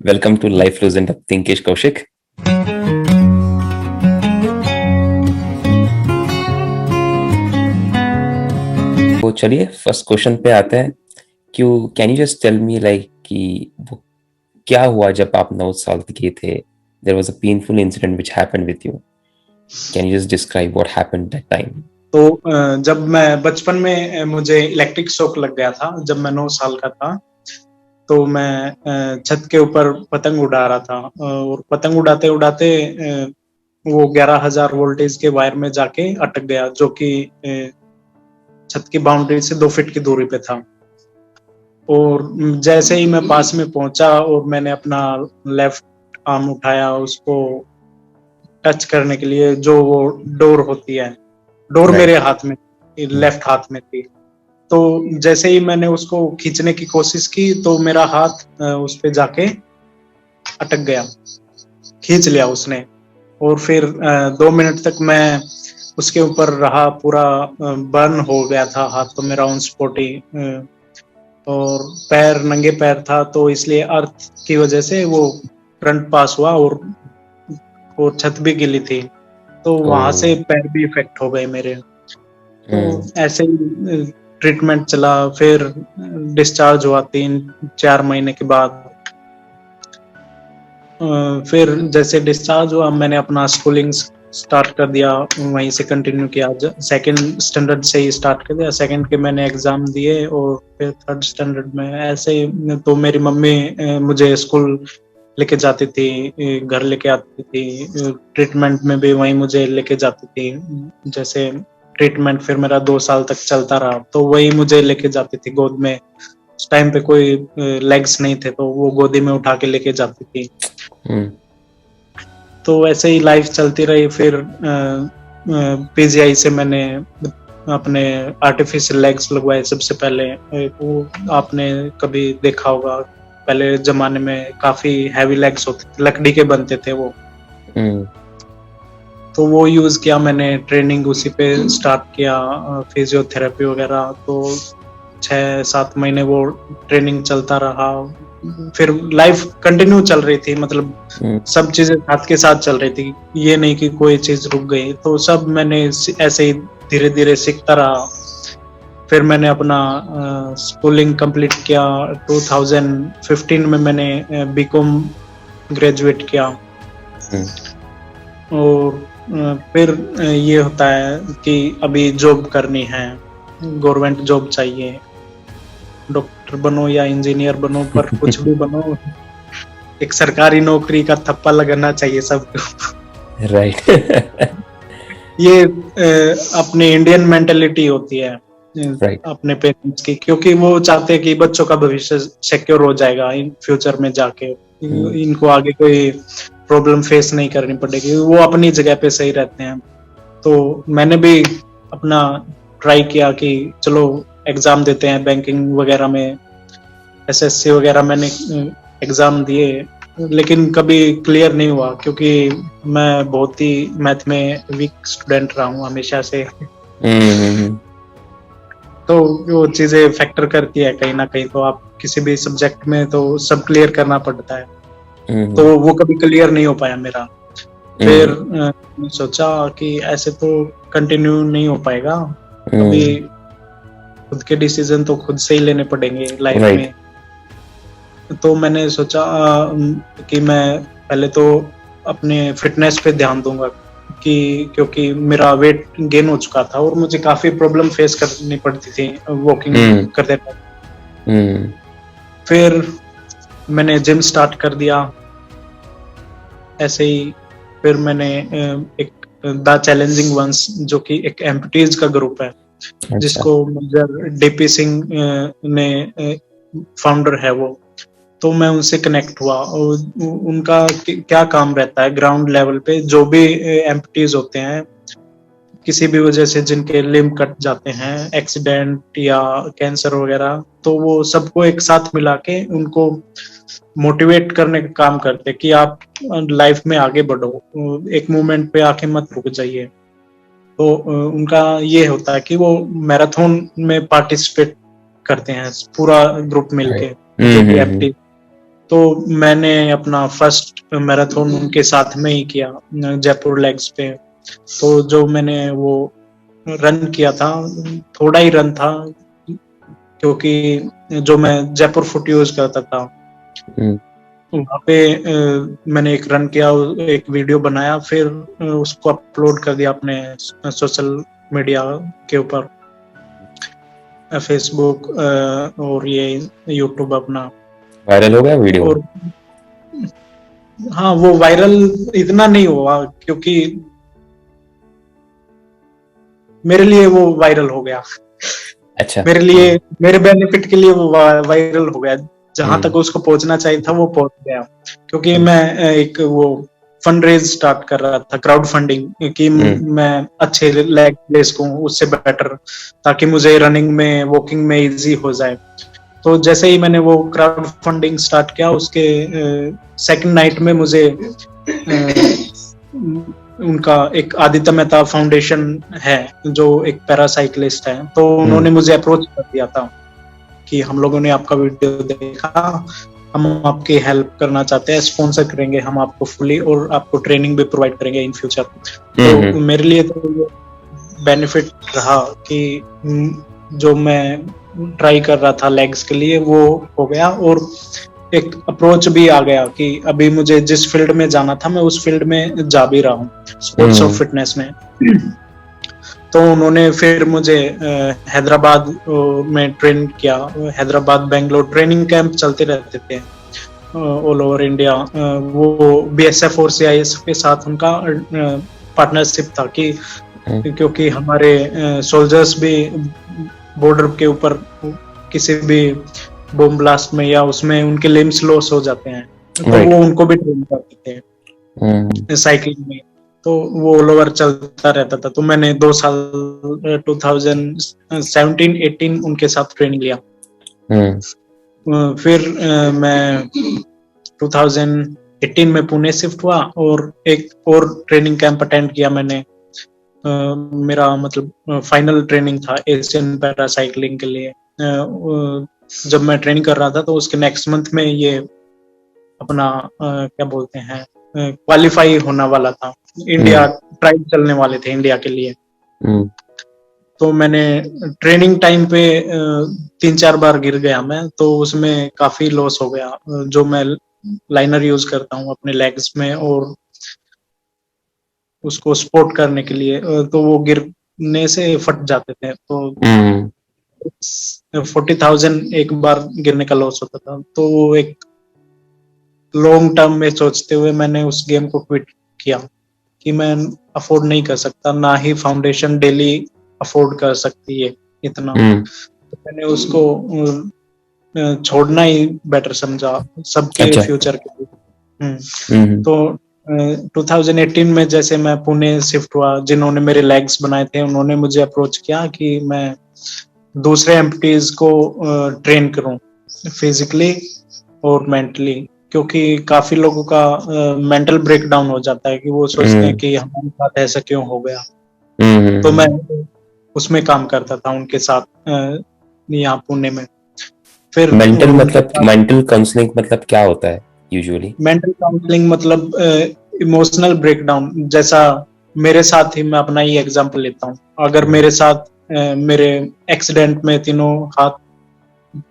Welcome to Life Fluent of Thinkesh Kaushik. तो चलिए first question पे आते हैं। Can you just tell me like कि वो क्या हुआ जब आप 9 साल के थे? There was a painful incident which happened with you. Can you just describe what happened that time? तो जब मैं बचपन में मुझे इलेक्ट्रिक शॉक लग गया था जब मैं 9 साल का था। तो मैं छत के ऊपर पतंग उड़ा रहा था और पतंग उड़ाते उड़ाते वो 11,000 वोल्टेज के वायर में जाके अटक गया, जो कि छत की बाउंड्री से 2 फीट की दूरी पे था। और जैसे ही मैं पास में पहुंचा और मैंने अपना लेफ्ट आर्म उठाया उसको टच करने के लिए, जो वो डोर होती है, डोर मेरे हाथ में, लेफ्ट हाथ में थी। तो जैसे ही मैंने उसको खींचने की कोशिश की तो मेरा हाथ उस पे जाके अटक गया, खींच लिया उसने। और फिर 2 मिनट तक मैं उसके ऊपर रहा, पूरा बर्न हो गया था हाथ तो मेरा ऑन स्पॉट ही। और पैर, नंगे पैर था, तो इसलिए अर्थ की वजह से वो करंट पास हुआ और छत भी गिली थी, तो वहां से पैर भी इफेक्ट हो गए मेरे। तो ऐसे ही ट्रीटमेंट चला, फिर डिस्चार्ज हुआ 3-4 महीने के बाद। फिर जैसे डिस्चार्ज हुआ मैंने अपना स्कूलिंग स्टार्ट कर दिया, वहीं से कंटिन्यू किया। सेकंड स्टैंडर्ड से ही स्टार्ट कर दिया, सेकंड के मैंने एग्जाम दिए और फिर थर्ड स्टैंडर्ड में ऐसे। तो मेरी मम्मी मुझे स्कूल लेके जाती थी, घर लेके आती थी, ट्रीटमेंट में भी वहीं मुझे लेके जाती थी। जैसे ट्रीटमेंट फिर मेरा 2 साल तक चलता रहा, तो वही मुझे लेके जाती थी गोद में। उस टाइम पे कोई लेग्स नहीं थे, तो वो गोदी में उठा के लेके जाती थी। तो ऐसे ही लाइफ चलती रही। फिर पीजीआई से मैंने अपने आर्टिफिशियल लेग्स लगवाए सबसे पहले। वो आपने कभी देखा होगा, पहले जमाने में काफी हैवी लेग्स होते थे, लकड़ी के बनते थे वो। तो वो यूज किया मैंने, ट्रेनिंग उसी पे स्टार्ट किया, फिजियोथेरेपी वगैरह। तो 6-7 महीने वो ट्रेनिंग चलता रहा। फिर लाइफ कंटिन्यू चल रही थी, मतलब सब चीजें साथ के साथ चल रही थी, ये नहीं कि कोई चीज रुक गई। तो सब मैंने ऐसे ही धीरे धीरे सीखता रहा। फिर मैंने अपना स्कूलिंग कंप्लीट किया। 2015 में मैंने बीकॉम ग्रेजुएट किया। और फिर ये होता है कि अभी जॉब करनी है, गवर्नमेंट जॉब चाहिए, डॉक्टर बनो या इंजीनियर बनो, पर कुछ भी बनो, एक सरकारी नौकरी का थप्पा लगाना चाहिए सबको। राइट। ये अपनी इंडियन मेंटेलिटी होती है अपने पेरेंट्स की, क्योंकि वो चाहते हैं कि बच्चों का भविष्य सिक्योर हो जाएगा इन फ्यूचर में जाके, इनको आगे कोई प्रॉब्लम फेस नहीं करनी पड़ेगी, वो अपनी जगह पे सही रहते हैं। तो मैंने भी अपना ट्राई किया कि चलो एग्जाम देते हैं बैंकिंग वगैरह में, एसएससी वगैरह मैंने एग्जाम दिए, लेकिन कभी क्लियर नहीं हुआ, क्योंकि मैं बहुत ही मैथ में वीक स्टूडेंट रहा हूँ हमेशा से। तो वो चीजें फैक्टर करती है कहीं ना कहीं, तो आप किसी भी सब्जेक्ट में तो सब क्लियर करना पड़ता है। तो वो कभी क्लियर नहीं हो पाया मेरा। फिर सोचा कि ऐसे तो कंटिन्यू नहीं हो पाएगा, अभी खुद के डिसीजन तो खुद से ही लेने पड़ेंगे लाइफ में। तो मैंने सोचा कि मैं पहले तो अपने फिटनेस पे ध्यान दूंगा, क्योंकि मेरा वेट गेन हो चुका था और मुझे काफी प्रॉब्लम फेस करनी पड़ती थी वॉकिंग करते टाइम। फिर मैंने जिम स्टार्ट कर दिया ऐसे ही। फिर मैंने एक द चैलेंजिंग वंस, जो कि एक एम्पुटीज का ग्रुप है, जिसको मेजर डीपी सिंह ने फाउंडर है वो, तो मैं उनसे कनेक्ट हुआ। और उनका क्या काम रहता है ग्राउंड लेवल पे, जो भी एम्पुटीज होते हैं किसी भी वजह से, जिनके लिम्ब कट जाते हैं, एक्सीडेंट या कैंसर वगैरह, तो वो सबको एक साथ मिला के उनको मोटिवेट करने का काम करते हैं कि आप लाइफ में आगे बढ़ो, एक मोमेंट पे आके मत रुक जाइए। तो उनका ये होता है कि वो मैराथन में पार्टिसिपेट करते हैं पूरा ग्रुप मिलके, जो भी एम्प्टी। तो मैंने अपना फर्स्ट मैराथन उनके साथ में ही किया जयपुर लेग्स पे। तो जो मैंने वो रन किया था, थोड़ा ही रन था, क्योंकि जो मैं जयपुर फुट यूज करता था, हम्म, वहाँ पे मैंने एक रन किया, एक वीडियो बनाया, फिर उसको अपलोड कर दिया अपने सोशल मीडिया के ऊपर, फेसबुक और ये यूट्यूब अपना। वायरल हो गया वीडियो? और हाँ, वो वायरल इतना नहीं हुआ, क्योंकि मेरे लिए वो वायरल हो गया। अच्छा। मेरे लिए, मेरे बेनिफिट के लिए वो वायरल हो गया। जहां हम्म, तक उसको पहुंचना चाहिए था वो पहुंच गया, क्योंकि हम्म, मैं एक वो फंड रेज स्टार्ट कर रहा था, क्राउड फंडिंग, कि मैं अच्छे लेग प्ले सकूं उससे बेटर, ताकि मुझे रनिंग में, वॉकिंग में इजी हो जाए। तो जैसे ही मैंने वो क्राउड फंडिंग स्टार्ट किया, उसके सेकंड नाइट में मुझे उनका एक आदित्य मेहता फाउंडेशन है, जो एक पैरासाइक्लिस्ट है, तो उन्होंने मुझे अप्रोच कर दिया था कि हम लोगों ने आपका वीडियो देखा, हम आपकी हेल्प करना चाहते हैं, स्पॉन्सर करेंगे हम आपको फुली, और आपको ट्रेनिंग भी प्रोवाइड करेंगे इन फ्यूचर। तो मेरे लिए तो ये बेनिफिट रहा कि जो मैं ट्राई कर रहा था लेग्स के लिए वो हो गया, और एक अप्रोच भी आ गया कि अभी मुझे जिस फील्ड में जाना था मैं उस फील्ड में जा भी रहा हूँ, स्पोर्ट्स और फिटनेस में। तो उन्होंने फिर मुझे हैदराबाद में ट्रेन किया। हैदराबाद बेंगलोर ट्रेनिंग कैंप चलते रहते थे ऑल ओवर इंडिया। वो बीएसएफ और सीआईएसएफ के साथ उनका पार्टनरशिप था, कि क्योंकि हमारे सोल्जर्स भी बॉर्डर के ऊपर किसी भी बॉम्ब ब्लास्ट में या उसमें उनके लिम्स लॉस हो जाते हैं, तो वो उनको भी ट्रेन करते थे साइकिलिंग में। तो वो ऑल ओवर चलता रहता था। तो मैंने 2 साल 2017-18 उनके साथ ट्रेनिंग लिया। फिर मैं 2018 में पुणे शिफ्ट हुआ और एक और ट्रेनिंग कैंप अटेंड किया मैंने। मेरा मतलब फाइनल ट्रेनिंग था एशियन पैरासाइक्लिंग के लिए। जब मैं ट्रेनिंग कर रहा था तो उसके नेक्स्ट मंथ में ये अपना क्या बोलते हैं, क्वालिफाई होने वाला था। इंडिया ट्रायल चलने वाले थे इंडिया के लिए। तो मैंने ट्रेनिंग टाइम पे 3-4 बार गिर गया मैं, तो उसमें काफी लॉस हो गया। जो मैं लाइनर यूज करता हूँ अपने लेग्स में और उसको सपोर्ट करने के लिए, तो वो गिरने से फट जाते थे। तो 40,000 एक बार गिरने का लॉस होता था। तो वो एक लॉन्ग टर्म में सोचते हुए मैंने उस गेम को क्विट किया कि मैं अफोर्ड नहीं कर सकता, ना ही फाउंडेशन डेली अफोर्ड कर सकती है इतना। तो मैंने उसको छोड़ना ही बेटर समझा सबके फ्यूचर के लिए। तो 2018 में जैसे मैं पुणे शिफ्ट हुआ, जिन्होंने मेरे लेग्स बनाए थे उन्होंने मुझे अप्रोच किया कि मैं दूसरे एम्प्टीज को ट्रेन करूं फिजिकली और मेंटली, क्योंकि काफी लोगों का मेंटल ब्रेकडाउन हो जाता है कि वो सोचते हैं कि हमारे साथ ऐसा क्यों हो गया। तो मैं उसमें काम करता था उनके साथ यहाँ पुणे में। फिर मेंटल काउंसलिंग मतलब क्या होता है यूजुअली? मेंटल काउंसलिंग मतलब इमोशनल ब्रेकडाउन। जैसा मेरे साथ ही, मैं अपना ही एग्जांपल लेता हूँ। अगर मेरे साथ मेरे एक्सीडेंट में तीनों हाथ,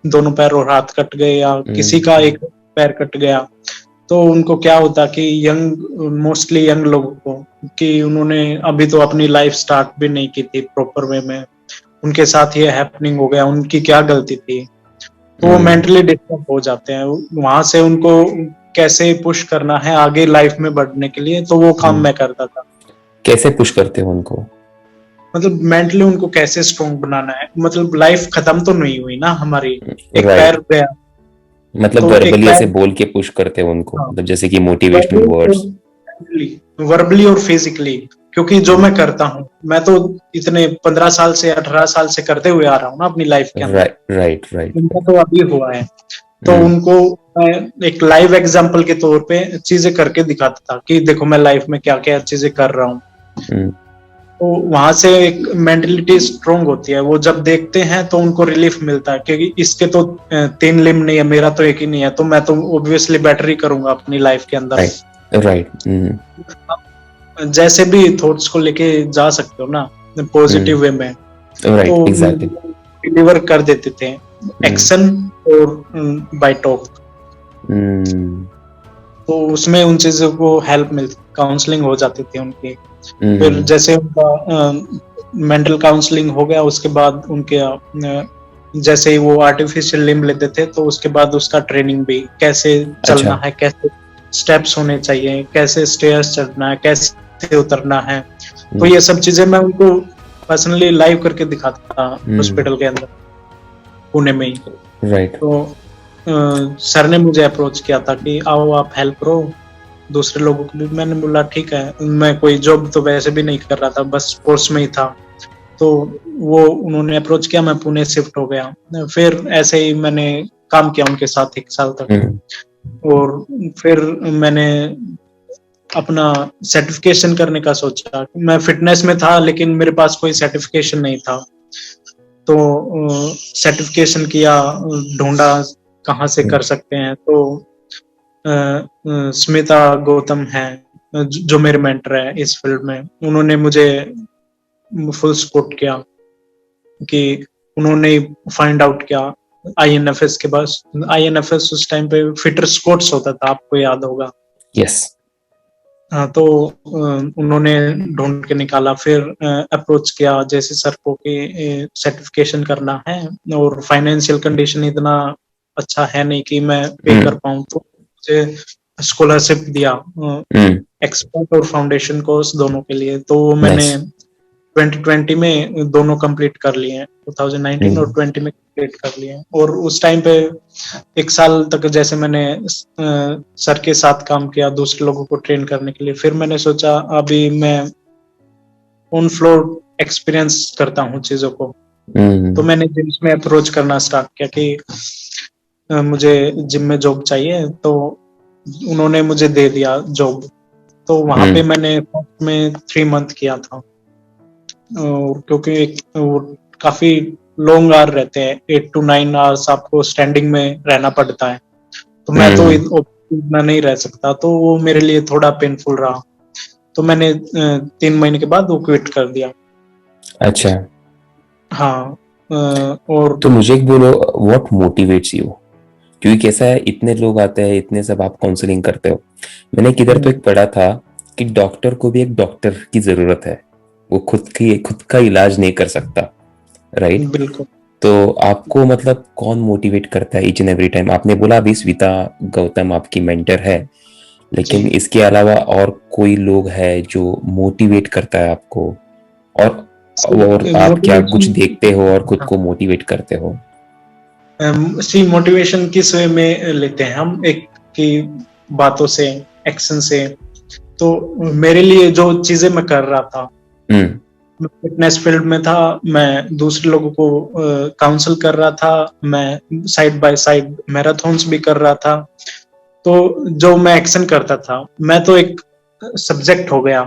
दोनों पैर और हाथ कट गए, या किसी का एक पैर कट गया, तो उनको क्या होता कि मोस्टली यंग लोगों को, कि उन्होंने अभी तो अपनी लाइफ स्टार्ट भी नहीं की थी प्रॉपर वे में, उनके साथ ये हैपनिंग हो गया, उनकी क्या गलती थी। तो वो मेंटली डिस्टर्ब हो जाते हैं। वहां से उनको कैसे पुश करना है आगे लाइफ में बढ़ने के लिए, तो वो काम मैं करता था। कैसे पुश करते हो उनको? मतलब मेंटली उनको कैसे स्ट्रॉन्ग बनाना है। मतलब लाइफ खत्म तो नहीं हुई ना हमारी, एक पैर गया, मतलब वर्बली ऐसे बोल के पुश करते हो उनको, मतलब जैसे कि मोटिवेशनल वर्ड्स। वर्बली और फिजिकली, क्योंकि जो मैं करता हूँ, मैं तो इतने 15 साल से 18 साल से करते हुए आ रहा हूँ ना अपनी लाइफ के अंदर। राइट। उनका तो अभी हुआ है, तो उनको मैं एक लाइव एग्जांपल के तौर पे चीजें करके दिखाता था कि देखो मैं लाइफ में क्या क्या चीजें कर रहा हूँ। तो वहां से एक मेंटलिटी स्ट्रोंग होती है, वो जब देखते हैं तो उनको रिलीफ मिलता है, क्योंकि इसके तो 3 लिम्ब नहीं है, मेरा तो एक ही नहीं है, तो मैं तो ऑब्वियसली बेटर ही करूंगा अपनी लाइफ के अंदर। राइट। जैसे भी थॉट्स को लेके जा सकते हो ना पॉजिटिव वे में, राइट, तो एग्जैक्टली। डिलीवर कर देते थे एक्शन और बाय टॉक। तो उसमें उन चीजों को हेल्प मिलती, काउंसलिंग हो जाती थी उनकी। फिर जैसे उनका मेंटल काउंसलिंग हो गया, उसके बाद उनके जैसे ही वो आर्टिफिशियल लिम्ब लेते थे, तो उसके बाद उसका ट्रेनिंग भी, कैसे चलना है, कैसे स्टेप्स होने चाहिए, कैसे स्टेयर्स चढ़ना है, कैसे उतरना है, तो ये सब चीजें मैं उनको पर्सनली लाइव करके दिखाता था हॉस्पिटल के अंदर, पुणे में ही। राइट। तो सर ने मुझे अप्रोच किया था कि आओ आप हेल्प करो दूसरे लोगों को भी। मैंने बोला ठीक है, मैं कोई जॉब तो वैसे भी नहीं कर रहा था, बस स्पोर्ट्स में ही था। तो वो उन्होंने अप्रोच किया, मैं पुणे शिफ्ट हो गया। फिर ऐसे ही मैंने काम किया उनके साथ 1 साल तक। और फिर मैंने अपना सर्टिफिकेशन करने का सोचा। मैं फिटनेस में था, लेकिन मेरे पास कोई सर्टिफिकेशन नहीं था, तो सर्टिफिकेशन किया, ढूंढा कहाँ से कर सकते हैं। तो स्मिता गौतम है जो मेरे मेंटर है इस फील्ड में, उन्होंने मुझे फुल सपोर्ट किया, कि उन्होंने फाइंड आउट किया INFS के पास। INFS उस टाइम पे फिटर स्पोर्ट्स होता था, आपको याद होगा। यस। हाँ, तो उन्होंने ढूंढ के निकाला। फिर अप्रोच किया जैसे सर को कि सर्टिफिकेशन करना है और फाइनेंशियल कंडीशन इतना अच्छा है नहीं कि मैं पे कर पाऊँ, तो मुझे स्कॉलरशिप दिया एक्सपर्ट और फाउंडेशन कोर्स दोनों के लिए। तो मैंने 2020 में दोनों कंप्लीट कर लिए हैं, 2019 और 20 में कंप्लीट कर लिए हैं। और उस टाइम पे 1 साल तक जैसे मैंने सर के साथ काम किया दूसरे लोगों को ट्रेन करने के लिए। फिर मैंने सोचा अभी मैं ऑन फ्लोर एक्सपीरियंस करता हूँ चीजों को। तो मैंने जिम्स में अप्रोच करना स्टार्ट किया कि मुझे जिम में जॉब चाहिए, तो उन्होंने मुझे दे दिया जॉब। तो वहां पे मैंने में 3 मंथ किया था, क्योंकि काफी लॉन्ग आवर रहते हैं, 8 to 9 आवर्स आपको स्टैंडिंग में रहना पड़ता है। तो मैं तो इतना नहीं रह सकता, तो वो मेरे लिए थोड़ा पेनफुल रहा। तो मैंने 3 महीने के बाद वो क्विट कर दिया। अच्छा। हाँ। और तो मुझे एक बोलो, व्हाट मोटिवेट्स यू? क्योंकि कैसा है, इतने लोग आते हैं, इतने सब आप काउंसलिंग करते हो। मैंने किधर तो एक पढ़ा था कि डॉक्टर को भी एक डॉक्टर की जरूरत है, वो खुद का इलाज नहीं कर सकता, राइट? बिल्कुल। तो आपको मतलब कौन मोटिवेट करता है ईच एंड एवरी टाइम? आपने बोला अभी स्मिता गौतम आपकी मेंटर है, लेकिन इसके अलावा और कोई लोग है जो मोटिवेट करता है आपको? और आप क्या कुछ देखते हो और खुद को मोटिवेट करते हो? मोटिवेशन किस वे में लेते हैं हम, एक की बातों से, एक्शन से। तो मेरे लिए जो चीजें मैं कर रहा था, मैं फिटनेस फील्ड में था, मैं दूसरे लोगों को काउंसल कर रहा था, मैं साइड बाय साइड मैराथन्स भी कर रहा था। तो जो मैं एक्शन करता था, मैं तो एक सब्जेक्ट हो गया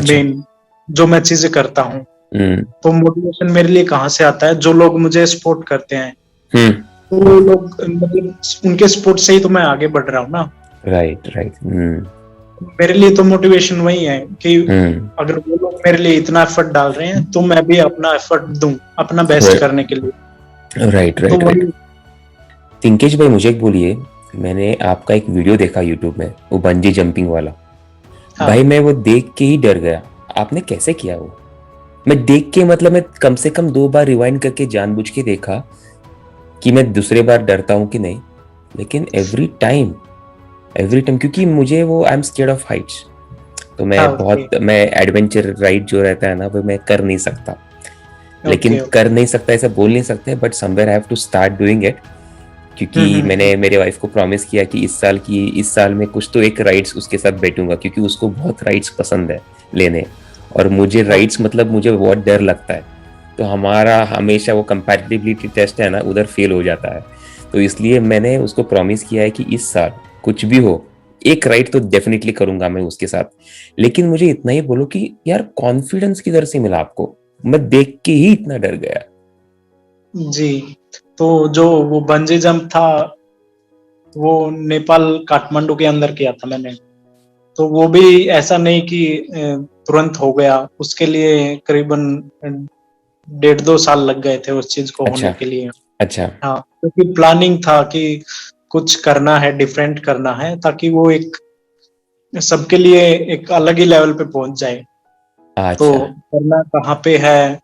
मेन, जो मैं चीजें करता हूँ। तो मोटिवेशन मेरे लिए कहाँ से आता है? जो लोग मुझे सपोर्ट करते हैं, तो वो लोग मतलब उनके सपोर्ट से ही तो मैं आगे बढ़ रहा हूँ ना। राइट। मेरे लिए तो मोटिवेशन वही है कि अगर वो लोग मेरे लिए इतना एफर्ट डाल रहे हैं, तो मैं भी अपना एफर्ट दूं अपना बेस्ट करने के लिए। राइट। तिंकेश भाई, मुझे एक बोलिए, मैंने आपका एक वीडियो देखा यूट्यूब में, वो बंजी जंपिंग वाला। भाई मैं वो देख के ही डर गया। आपने कैसे किया वो? मैं देख के मतलब मैं कम से कम 2 बार रिवाइंड करके जानबूझ के देखा कि मैं दूसरे बार डरता हूं कि नहीं, लेकिन एवरी टाइम क्योंकि मुझे वो I am scared of Heights. तो मैं एडवेंचर राइड जो रहता है ना, वो मैं कर नहीं सकता। लेकिन कर नहीं सकता ऐसा बोल नहीं सकते, but somewhere I have to start doing it. क्योंकि मैंने मेरे वाइफ को प्रॉमिस किया कि इस साल में कुछ तो एक राइड्स उसके साथ बैठूंगा, क्योंकि उसको बहुत राइड्स पसंद है लेने, और मुझे राइड्स मतलब मुझे बहुत डर लगता है। तो हमारा हमेशा वो कंपैटिबिलिटी टेस्ट है ना, उधर फेल हो जाता है। तो इसलिए मैंने उसको प्रॉमिस किया है कि इस साल कुछ भी हो, एक राइड तो डेफिनेटली करूंगा मैं उसके साथ, लेकिन मुझे इतना ही बोलो कि यार कॉन्फिडेंस किधर से मिला आपको? मैं देख के ही इतना डर गया। जी, तो जो वो बंजी जंप था वो नेपाल काठमांडू के अंदर किया था मैंने। तो वो भी ऐसा नहीं कि तुरंत हो गया, उसके लिए करीबन 1.5-2 साल लग गए थे उस चीज को होने अच्छा के लिए। अच्छा। हाँ, क्योंकि प्लानिंग था कि कुछ करना है, डिफरेंट करना है, ताकि वो एक सबके लिए एक अलग ही लेवल पे पहुंच जाए। तो अच्छा। करना कहाँ पे है,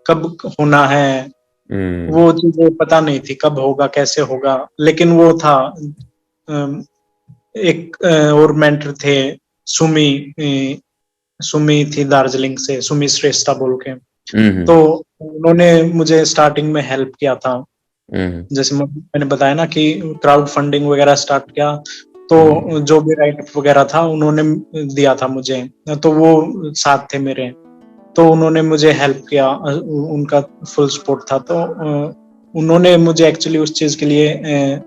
कब होना है, हम्म। वो चीजें पता नहीं थी कब होगा, कैसे होगा। लेकिन वो था, अम, एक और मेंटर थे, सुमी, सुमी थी दार्जिलिंग से, सुमी श्रेष्ठा बोल के। तो हम्म। उन्होंने मुझे स्टार्टिंग में हेल्प किया था। हम्म। जैसे मैंने बताया ना कि क्राउड फंडिंग वगैरह स्टार्ट किया, हम्म। तो जो भी राइट वगैरह था उन्होंने दिया था मुझे। तो वो साथ थे मेरे, तो उन्होंने मुझे हेल्प किया, उनका फुल सपोर्ट था। तो उन्होंने मुझे एक्चुअली उस चीज के लिए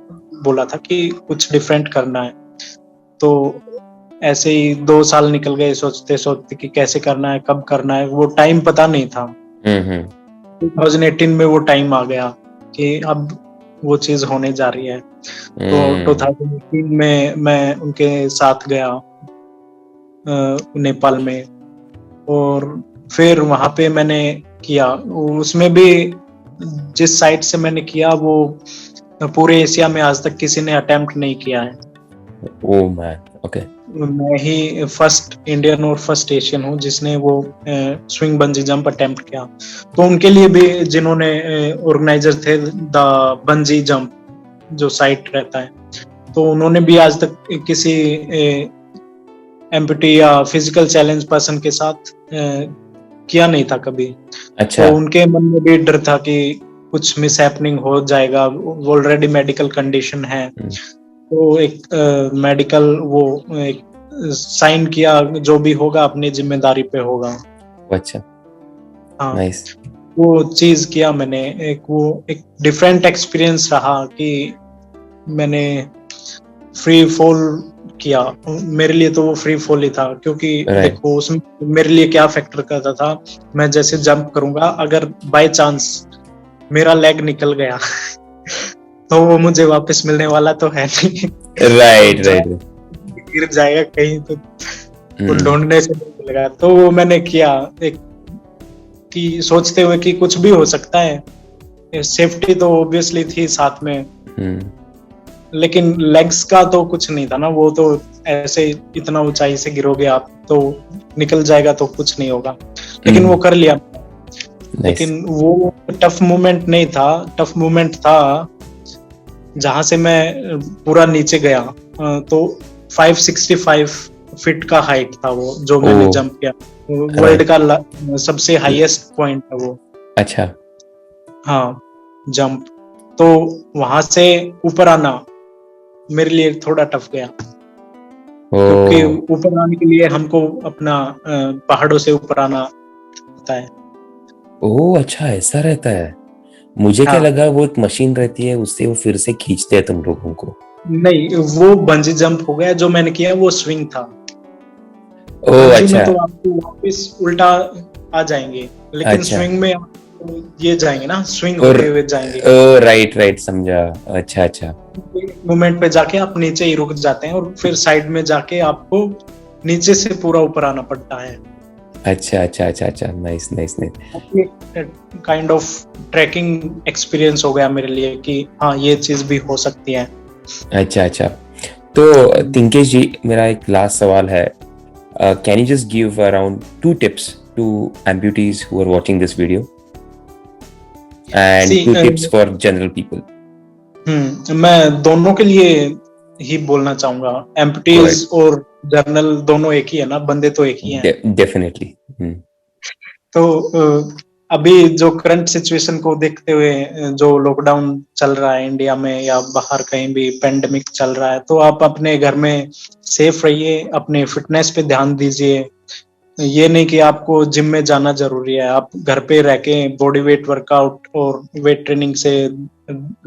बोला था कि कुछ डिफरेंट करना है। तो ऐसे ही 2 साल निकल गए सोचते सोचते कि कैसे करना है, कब करना है, वो टाइम पता नहीं था। हम्म। 2018 में वो टाइम आ गया कि अब वो चीज होने जा रही है। तो हम्म। 2018 में मैं उनके साथ गया नेपाल में, और फिर वहां पे मैंने किया। उसमें भी जिस साइट से मैंने किया वो पूरे एशिया में आज तक किसी ने अटेम्प्ट नहीं किया है। Oh man, okay. मैं ही फर्स्ट इंडियन और फर्स्ट एशियन हूँ जिसने वो स्विंग बंजी जंप अटेम्प्ट किया। तो उनके लिए भी, जिन्होंने ऑर्गेनाइजर थे द बंजी जंप जो साइट रहता है, तो उन्होंने भी आज तक किसी एम्पुटी या फिजिकल चैलेंज पर्सन के साथ किया नहीं था कभी। अच्छा। तो उनके मन में भी डर था कि कुछ मिस हैपनिंग हो जाएगा, ऑलरेडी मेडिकल कंडीशन है। हम्म। तो एक मेडिकल वो एक साइन किया, जो भी होगा अपनी जिम्मेदारी पे होगा। अच्छा। हाँ, नाइस। वो चीज किया मैंने। एक डिफरेंट एक्सपीरियंस रहा कि मैंने फ्री फॉल किया। मेरे लिए तो वो फ्री फॉल ही था, क्योंकि राइट। देखो उसमें मेरे लिए क्या फैक्टर करता था, मैं जैसे जंप करूंगा, अगर बाय चांस मेरा लेग निकल गया तो वो मुझे वापस मिलने वाला तो है नहीं। वो राइट राइट। गिर जाएगा कहीं तो वो हम्म। ढूंढने से नहीं मिलेगा। तो वो मैंने किया, एक कि सोचते हुए कि कुछ भी हो सकता है। सेफ्टी तो ऑब्वियसली थी साथ में, हम्म। लेकिन लेग्स का तो कुछ नहीं था ना। वो तो ऐसे इतना ऊंचाई से गिरोगे आप तो निकल जाएगा, तो कुछ नहीं होगा। लेकिन वो कर लिया। नाइस। लेकिन वो टफ मोमेंट नहीं था, टफ मोमेंट था जहां से मैं पूरा नीचे गया। तो 565 फीट का हाइट था वो जो मैंने ओ। जंप किया। World right. का सबसे हाईएस्ट पॉइंट है वो। अच्छा। हाँ, जंप। तो वहां से ऊपर आना मेरे लिए थोड़ा टफ गया, क्योंकि ओ। ऊपर आने के लिए हमको अपना पहाड़ों से ऊपर आना होता है। ओ अच्छा, ऐसा रहता है। मुझे क्या हाँ, लगा वो एक मशीन रहती है, उससे वो फिर से खींचते हैं तुम लोगों को। नहीं, वो बंजी जंप हो गया। जो मैंने किया वो स्विंग था। ओ बंजी में अच्छा। तो आपको वापस उल्टा आ जाएंगे, लेकिन अच्छा। स्विंग में आप ये जाएंगे ना, स्विंग और होते हुए जाएंगे। ओ राइट राइट, समझा। अच्छा अच्छा। मोमेंट पे जाके आप नीचे ही रुक जाते हैं, और फिर साइड में जाके आपको नीचे से पूरा ऊपर आना पड़ता है। अच्छा अच्छा अच्छा अच्छा, nice nice nice. Kind of trekking experience हो गया मेरे लिए कि हाँ, ये चीज भी हो सकती है। अच्छा अच्छा। तो तिंकेश जी, मेरा एक लास्ट सवाल है। Can you just give around 2 tips to amputees who are watching this video, and see 2 tips for general people? मैं दोनों के लिए ही बोलना चाहूंगा। Go एम्पुटीज ahead. और जर्नल दोनों एक ही है ना, बंदे तो एक ही हैं। Definitely. तो अभी जो करंट सिचुएशन को देखते हुए, जो लॉकडाउन चल रहा है इंडिया में या बाहर कहीं भी पेंडेमिक चल रहा है, तो आप अपने घर में सेफ रहिए, अपने फिटनेस पे ध्यान दीजिए। ये नहीं कि आपको जिम में जाना जरूरी है, आप घर पे रह के बॉडी वेट वर्कआउट और वेट ट्रेनिंग से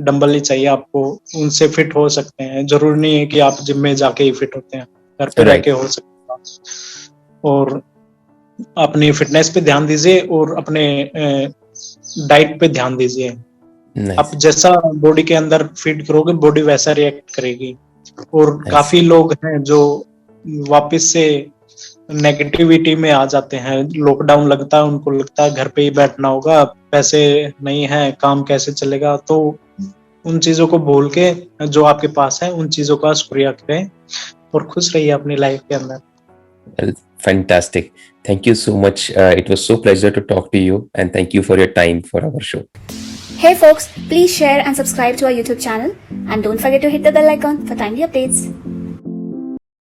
डंबल ही चाहिए आपको, उनसे फिट हो सकते हैं। जरूरी नहीं है कि आप जिम में जाके ही फिट होते हैं, घर पे रह राइट। के हो सकता है। और अपनी फिटनेस पे ध्यान दीजिए और अपने डाइट पे ध्यान दीजिए। आप नाइस, जैसा बॉडी के अंदर फीड करोगे, बॉडी वैसा रिएक्ट करेगी। और नाइस। काफी लोग हैं जो वापस से नेगेटिविटी में आ जाते हैं। लॉकडाउन लगता है, उनको लगता है घर पे ही बैठना होगा, पैसे नहीं है, काम कैसे चलेगा। तो उन चीजों को भूल के जो आपके पास है उन चीजों का शुक्रिया करें और खुश रहिए अपनी लाइफ के अंदर। Well, fantastic. Thank you so much. It was so pleasure to talk to you, and thank you for your time for our show. Hey folks, please share and subscribe to our YouTube channel and don't forget to hit the bell icon for timely updates.